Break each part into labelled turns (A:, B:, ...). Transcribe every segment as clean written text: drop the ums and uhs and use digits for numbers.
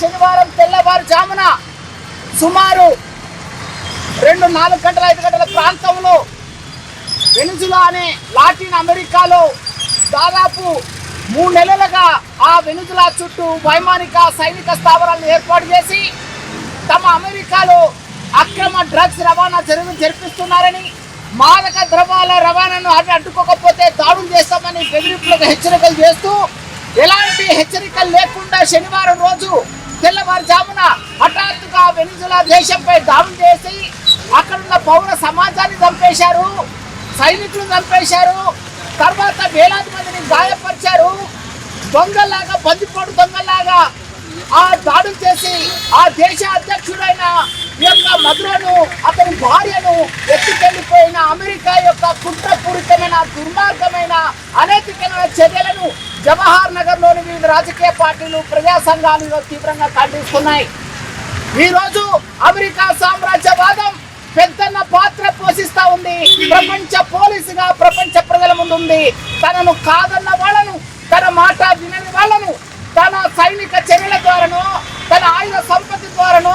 A: శనివారం తెల్లవారుజామున సుమారు 4 గంటల 5 గంటల ప్రాంతంలో వెనిజులా అనే లాటిన్ అమెరికాలో దాదాపు 3 నెలలుగా ఆ వెనిజులా చుట్టూ వైమానిక సైనిక స్థావరాలను ఏర్పాటు చేసి తమ అమెరికాలో అక్రమ డ్రగ్స్ రవాణా జరిపిస్తున్నారని, మాదక ద్రవ్యాల రవాణాను అడ్డుకోకపోతే దాడులు చేస్తామని బెదిరింపులకు హెచ్చరికలు చేస్తూ ఎలాంటి హెచ్చరికలు లేకుండా శనివారం రోజు తెల్లవారుజామున హఠాత్తుగా వెనిజులా దేశంపై దాడులు చేసి అక్కడున్న పౌర సమాజాన్ని చంపేశారు, సైనికులు చంపేశారు, తర్వాత వేలాది మందిని గాయపరిచారు. దొంగల్లాగా బందిపోటు దొంగల్లాగా ఆ దాడులు చేసి ఆ దేశ అధ్యక్షుడైన మధురను అతని భార్యను ఎత్తుకెళ్లిపోయిన అమెరికా యొక్క కుట్రపూరితమైన దుర్మార్గమైన అనైతికమైన చర్యలను జవహర్ నగర్ లోని వివిధ రాజకీయ పార్టీలు ప్రజా సంఘాలు తీవ్రంగా ఖండిస్తున్నాయి. ఈరోజు అమెరికా సామ్రాజ్యవాదం పెద్దన్న పాత్ర పోషిస్తా ఉంది. ప్రపంచ పోలీసుగా ప్రపంచ ప్రజల ముందు ఉంది. తనను కాదన్న వాళ్ళను, తన మాట వినని వాళ్ళను తన సైనిక చర్యల ద్వారానో తన ఆయుధ సంపత్తి ద్వారానో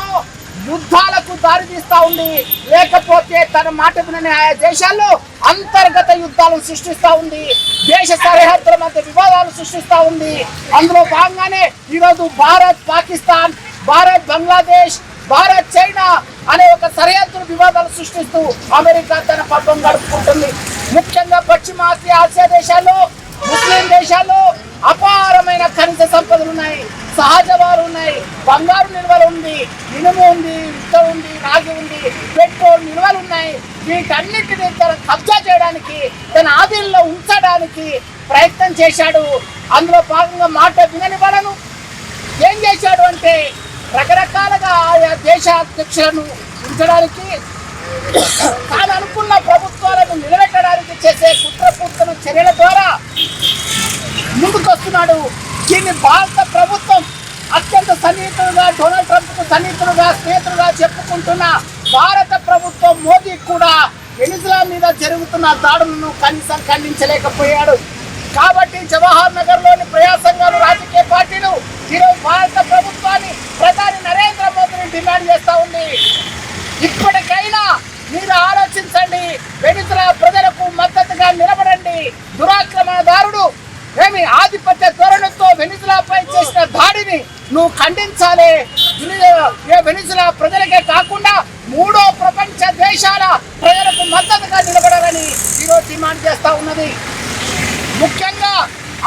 A: యుద్ధాలకు దారితీస్తా ఉంది. లేకపోతే తన మాట వినని ఆయా దేశాల్లో అంతర్గత యుద్ధాలు సృష్టిస్తా ఉంది. దేశ సరిహద్దుల మధ్య వివాదాలు సృష్టిస్తా ఉంది. అందులో భాగంగానే ఈరోజు భారత్ పాకిస్తాన్, భారత్ బంగ్లాదేశ్, భారత్ చైనా అనే ఒక సరిహద్దు వివాదాలు సృష్టిస్తూ అమెరికా తన పబ్బం గడుపుకుంటుంది. ముఖ్యంగా ఆసియా దేశాల్లో, ముస్లిం దేశాల్లో అపారమైన ఖనిజ సంపదలు ఉన్నాయి, సహజవాలు ఉన్నాయి, బంగారు నిల్వలు ఉంది, ఇనుము ఉంది, ఇత్తడి ఉంది, రాగి ఉంది, పెట్రోల్ నిల్వలు ఉన్నాయి. వీటన్నిటిని తన కబ్జా చేయడానికి, తన ఆధీనంలో ఉంచడానికి ప్రయత్నం చేశాడు. అందులో భాగంగా మాట వినని వాళ్ళను ఏం చేశాడు అంటే రకరకాలుగా ఆయా దేశ అధ్యక్షులను ఉంచడానికి, తాను అనుకున్న ప్రభుత్వాలను నిలబెట్టడానికి చేసే కుట్రపూర్తన చర్యల ద్వారా ముందుకొస్తున్నాడు. దీన్ని భారత ప్రభుత్వం అత్యంత సన్నిహితులుగా, డొనాల్డ్ ట్రంప్కు సన్నిహితులుగా, స్నేహితులుగా చెప్పుకుంటున్న భారత ప్రభుత్వం మోదీ కూడా వెనిజులా మీద జరుగుతున్న దాడులను కనీసం ఖండించలేకపోయాడు. కాబట్టి జవహర్ నగర్ లోని ప్రజా సంఘాలు, రాజకీయ పార్టీలు ఈరోజు భారత ప్రభుత్వాన్ని ప్రధాని నరేంద్ర మోదీని డిమాండ్ చేస్తా ఉంది. ఇప్పటికైనా మీరు ఆలోచించండి, వెనిజులా ప్రజలకు మద్దతుగా నిలబడండి. దురాక్రమణదారుడు ఆధిపత్య ధోరణితో వెనిజులాపై చేసిన దాడిని నువ్వు ఖండించాలి. వెనిజులా ప్రజలకే కాకుండా 3వ ప్రపంచ దేశాల ప్రజలకు మద్దతుగా నిలబడాలని ఈరోజు డిమాండ్ చేస్తా ఉన్నది. ముఖ్యంగా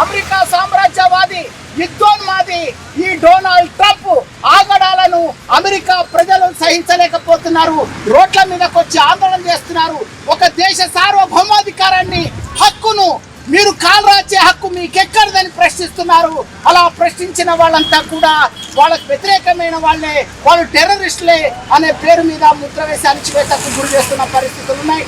A: అమెరికా సామ్రాజ్యవాది, యుద్ధోన్మాది ఈ డొనాల్డ్ ట్రంప్ ఆగడాలను అమెరికా ప్రజలు సహించలేకపోతున్నారు. రోడ్ల మీదకి వచ్చి ఆందోళన చేస్తున్నారు. ఒక దేశ సార్వభౌమాధికారాన్ని, హక్కును మీరు కాల్రాచే హక్కు మీకెక్కడదని ప్రశ్నిస్తున్నారు. అలా ప్రశ్నించిన వాళ్ళంతా కూడా వాళ్ళకు వ్యతిరేకమైన వాళ్ళే, వాళ్ళు టెర్రరిస్టులే అనే పేరు మీద ముద్ర వేసి అణచివేతకు గురి చేస్తున్న పరిస్థితులు ఉన్నాయి.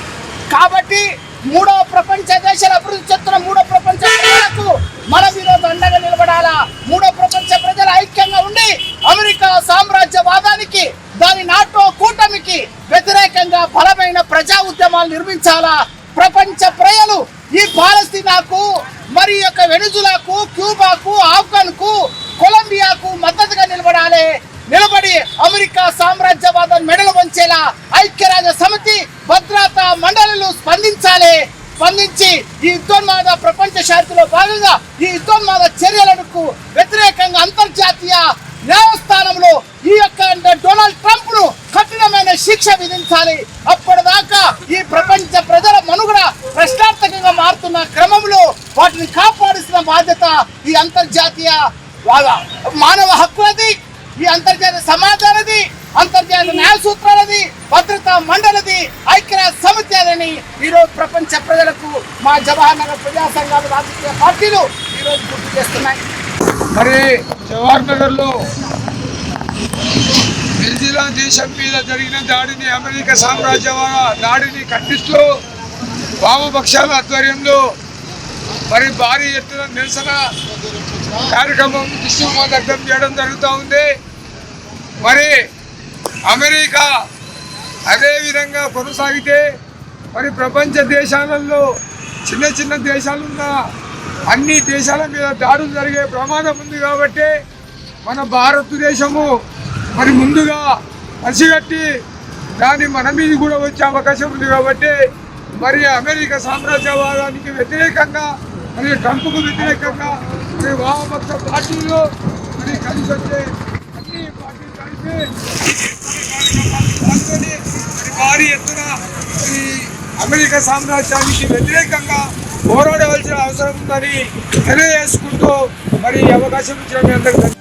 A: కాబట్టి 3వ ప్రపంచ దేశాల అభివృద్ధి చెందుతున్న 3వ ప్రపంచ ప్రజలకు మనం ఈరోజు అండగా నిలబడాలా. 3వ ప్రపంచ ప్రజలు ఐక్యంగా ఉండి అమెరికా సామ్రాజ్యవాదానికి, దాని నాటో కూటమికి వ్యతిరేకంగా బలమైన ప్రజా ఉద్యమాలు నిర్మించాలా. ప్రపంచ ప్రజలు ఈ పాలస్తీనాకు, మరి యొక్క వెనిజులాకు, క్యూబాకు, ఆఫ్ఘన్కు, కొలంబియాకు మద్దతుగా నిలబడి అమెరికా సామ్రాజ్యవాదం మెడలు వంచేలా ఐక్యరాజ్య సమితి, భద్రతా మండలిలు స్పందించి ఈ యుద్ధోన్మాద ప్రపంచ శాంతిలో భాగంగా ఈ యుద్ధోన్మాద చర్యలకు వ్యతిరేకంగా అంతర్జాతీయ న్యాయస్థానంలో ఈ యొక్క డొనాల్డ్ ట్రంప్ ను కఠినమైన శిక్ష విధించాలి. అప్పటిదాకా ఈ ప్రపంచ ప్రజల మనుగడ ప్రశ్నార్థకంగా మారుతున్న క్రమంలో వాటిని కాపాడుతున్న బాధ్యత ఈ అంతర్జాతీయ మానవ హక్కులది, ఈ అంతర్జాతీయ సమాజాలది, అంతర్జాతీయ న్యాయ సూత్రాలది, భద్రతా మండలిది, ఐక్యరాజ్య సమితి అని ఈరోజు ప్రపంచ ప్రజలకు మా జవహర్ నగర్ ప్రజా సంఘాలు, రాజకీయ పార్టీలు ఈరోజు గుర్తు చేస్తున్నాయి.
B: మరి జవహర్ నగర్లో వెనిజులా దేశం మీద జరిగిన దాడిని, అమెరికా సామ్రాజ్యవాద దాడిని ఖండిస్తూ వామపక్షాల ఆధ్వర్యంలో మరి భారీ ఎత్తున నిరసన కార్యక్రమం దగ్ధం చేయడం జరుగుతూ ఉంది. మరి అమెరికా అదే విధంగా కొనసాగితే మరి ప్రపంచ దేశాలలో చిన్న చిన్న దేశాలున్న అన్ని దేశాల మీద దాడులు జరిగే ప్రమాదం ఉంది. కాబట్టి మన భారతదేశము మరి ముందుగా పసిగట్టి దాని మన మీద కూడా వచ్చే అవకాశం ఉంది కాబట్టి మరి అమెరికా సామ్రాజ్యవాదానికి వ్యతిరేకంగా మరి ట్రంప్కు వ్యతిరేకంగా మరి వామపక్ష పార్టీలు మరి కలిసి వచ్చే అన్ని పార్టీలు కలిసి పాల్గొని మరి భారీ ఎత్తున ఈ అమెరికా సామ్రాజ్యానికి వ్యతిరేకంగా పోరాడవలసిన అవసరం ఉందని తెలియజేసుకుంటూ మరి ఈ అవకాశం ఇచ్చిన మీ అందరికీ